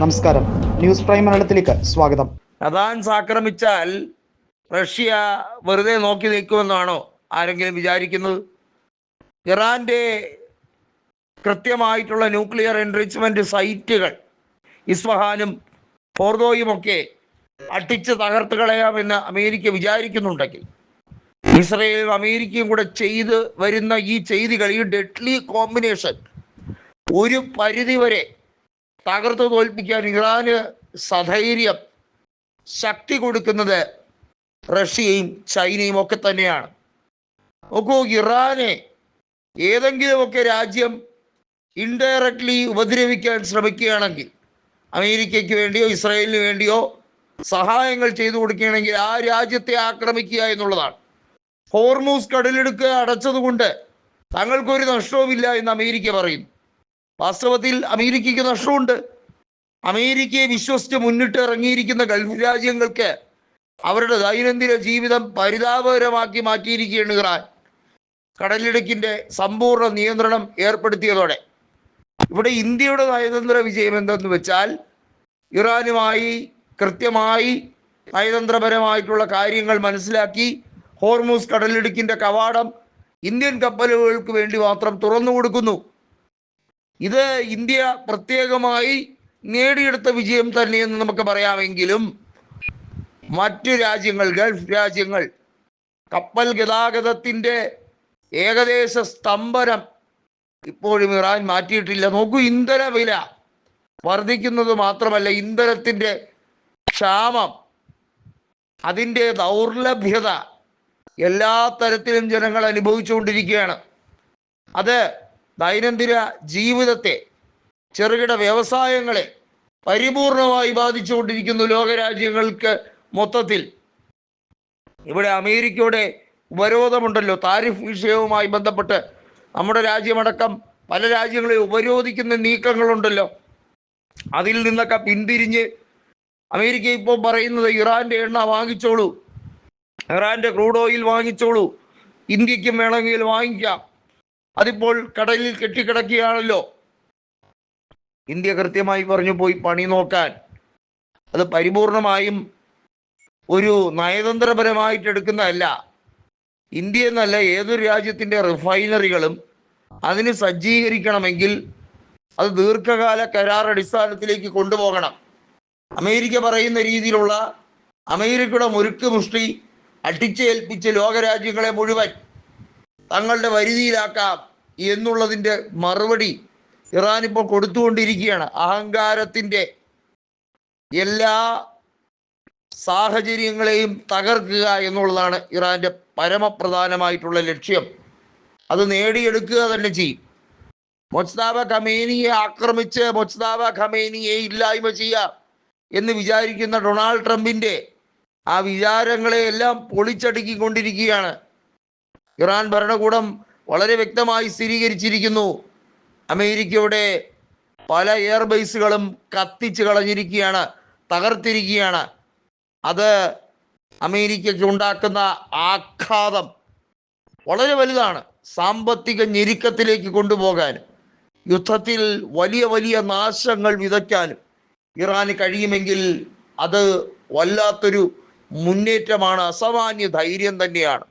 നമസ്കാരം, news prime മലയാളത്തിലേക്ക് സ്വാഗതം. അദാൻസ് ആക്രമിച്ചാൽ റഷ്യ വെറുതെ നോക്കി നിൽക്കുമെന്നാണോ ആരെങ്കിലും വിചാരിക്കുന്നത്? ഇറാന്റെ കൃത്യമായിട്ടുള്ള ന്യൂക്ലിയർ എൻറിച്ച്മെന്റ് സൈറ്റുകൾ ഇസ്ഫഹാനും ഫോർദോയുമൊക്കെ അട്ടിച്ച് തകർത്ത് കളയാമെന്ന് അമേരിക്ക വിചാരിക്കുന്നുണ്ടെങ്കിൽ, ഇസ്രയേലും അമേരിക്കയും കൂടെ ചെയ്ത് വരുന്ന ഈ ചെയ്തികൾ, ഈ ഡെഡ്ലി കോമ്പിനേഷൻ ഒരു പരിധിവരെ തകർത്ത് തോൽപ്പിക്കാൻ ഇറാന് സധൈര്യം ശക്തി കൊടുക്കുന്നത് റഷ്യയും ചൈനയും ഒക്കെ തന്നെയാണ്. നോക്കൂ, ഇറാനെ ഏതെങ്കിലുമൊക്കെ രാജ്യം ഇൻഡയറക്ട്ലി ഉപദ്രവിക്കാൻ ശ്രമിക്കുകയാണെങ്കിൽ, അമേരിക്കയ്ക്ക് വേണ്ടിയോ ഇസ്രായേലിന് വേണ്ടിയോ സഹായങ്ങൾ ചെയ്തു കൊടുക്കുകയാണെങ്കിൽ ആ രാജ്യത്തെ ആക്രമിക്കുക എന്നുള്ളതാണ്. ഹോർമൂസ് കടലിടുക്ക് അടച്ചതുകൊണ്ട് തങ്ങൾക്കൊരു നഷ്ടവുമില്ല എന്ന് അമേരിക്ക പറയുന്നു. വാസ്തവത്തിൽ അമേരിക്കയ്ക്ക് നഷ്ടമുണ്ട്. അമേരിക്കയെ വിശ്വസിച്ച് മുന്നിട്ട് ഇറങ്ങിയിരിക്കുന്ന ഗൾഫ് രാജ്യങ്ങൾക്ക് അവരുടെ ദൈനംദിന ജീവിതം പരിതാപകരമാക്കി മാറ്റിയിരിക്കുകയാണ് ഇറാൻ. കടലിടുക്കിൻ്റെ സമ്പൂർണ്ണ നിയന്ത്രണം ഏർപ്പെടുത്തിയതോടെ ഇവിടെ ഇന്ത്യയുടെ നയതന്ത്ര വിജയം എന്തെന്ന് വെച്ചാൽ, ഇറാനുമായി കൃത്യമായി നയതന്ത്രപരമായിട്ടുള്ള കാര്യങ്ങൾ മനസ്സിലാക്കി ഹോർമൂസ് കടലിടുക്കിൻ്റെ കവാടം ഇന്ത്യൻ കപ്പലുകൾക്ക് വേണ്ടി മാത്രം തുറന്നു കൊടുക്കുന്നു. ഇത് ഇന്ത്യ പ്രത്യേകമായി നേടിയെടുത്ത വിജയം തന്നെയെന്ന് നമുക്ക് പറയാമെങ്കിലും, മറ്റു രാജ്യങ്ങൾ, ഗൾഫ് രാജ്യങ്ങൾ കപ്പൽ ഗതാഗതത്തിൻ്റെ ഏകദേശ സ്തംഭനം ഇപ്പോഴും ഇറാൻ മാറ്റിയിട്ടില്ല. നോക്കൂ, ഇന്ധന വില വർദ്ധിക്കുന്നത് മാത്രമല്ല, ഇന്ധനത്തിൻ്റെ ക്ഷാമം, അതിൻ്റെ ദൗർലഭ്യത എല്ലാ തരത്തിലും ജനങ്ങൾ അനുഭവിച്ചുകൊണ്ടിരിക്കുകയാണ്. അത് ദൈനംദിന ജീവിതത്തെ, ചെറുകിട വ്യവസായങ്ങളെ പരിപൂർണമായി ബാധിച്ചുകൊണ്ടിരിക്കുന്നു ലോകരാജ്യങ്ങൾക്ക് മൊത്തത്തിൽ. ഇവിടെ അമേരിക്കയുടെ ഉപരോധമുണ്ടല്ലോ, താരിഫ് വിഷയവുമായി ബന്ധപ്പെട്ട് നമ്മുടെ രാജ്യമടക്കം പല രാജ്യങ്ങളെ ഉപരോധിക്കുന്ന നീക്കങ്ങളുണ്ടല്ലോ. അതിൽ നിന്നൊക്കെ പിന്തിരിഞ്ഞ് അമേരിക്ക ഇപ്പോൾ പറയുന്നത്, ഇറാന്റെ എണ്ണ വാങ്ങിച്ചോളൂ, ഇറാന്റെ ക്രൂഡ് ഓയിൽ വാങ്ങിച്ചോളൂ, ഇന്ത്യക്കും വേണമെങ്കിൽ വാങ്ങിക്കാം, അതിപ്പോൾ കടലിൽ കെട്ടിക്കിടക്കുകയാണല്ലോ. ഇന്ത്യ കൃത്യമായി പറഞ്ഞു, പോയി പണി നോക്കാൻ. അത് പരിപൂർണമായും ഒരു നയതന്ത്രപരമായിട്ട് എടുക്കുന്നതല്ല. ഇന്ത്യ എന്നല്ല, ഏതൊരു രാജ്യത്തിൻ്റെ റിഫൈനറികളും അതിന് സജ്ജീകരിക്കണമെങ്കിൽ അത് ദീർഘകാല കരാർ അടിസ്ഥാനത്തിലേക്ക് കൊണ്ടുപോകണം. അമേരിക്ക പറയുന്ന രീതിയിലുള്ള അമേരിക്കയുടെ മുറുക്ക് മുഷ്ടി അടിച്ചേൽപ്പിച്ച് ലോകരാജ്യങ്ങളെ മുഴുവൻ തങ്ങളുടെ വരുതിയിലാക്കാം എന്നുള്ളതിൻ്റെ മറുപടി ഇറാൻ ഇപ്പോൾ കൊടുത്തുകൊണ്ടിരിക്കുകയാണ്. അഹങ്കാരത്തിൻ്റെ എല്ലാ സാഹചര്യങ്ങളെയും തകർക്കുക എന്നുള്ളതാണ് ഇറാൻ്റെ പരമപ്രധാനമായിട്ടുള്ള ലക്ഷ്യം. അത് നേടിയെടുക്കുക തന്നെ ചെയ്യും. മൊജ്തബ ഖമേനിയെ ആക്രമിച്ച് മൊജ്തബ ഖമേനിയെ ഇല്ലായ്മ ചെയ്യാം എന്ന് വിചാരിക്കുന്ന ഡൊണാൾഡ് ട്രംപിൻ്റെ ആ വിചാരങ്ങളെ എല്ലാം പൊളിച്ചടുക്കിക്കൊണ്ടിരിക്കുകയാണ്. ഇറാൻ ഭരണകൂടം വളരെ വ്യക്തമായി സ്ഥിരീകരിച്ചിരിക്കുന്നു, അമേരിക്കയുടെ പല എയർബേസുകളും കത്തിച്ച് കളഞ്ഞിരിക്കുകയാണ്, തകർത്തിരിക്കുകയാണ്. അത് അമേരിക്കയ്ക്ക് ഉണ്ടാക്കുന്ന ആഘാതം വളരെ വലുതാണ്. സാമ്പത്തിക ഞെരുക്കത്തിലേക്ക് കൊണ്ടുപോകാനും യുദ്ധത്തിൽ വലിയ വലിയ നാശങ്ങൾ വിതയ്ക്കാനും ഇറാന് കഴിയുമെങ്കിൽ അത് വല്ലാത്തൊരു മുന്നേറ്റമാണ്, അസാമാന്യ ധൈര്യം തന്നെയാണ്.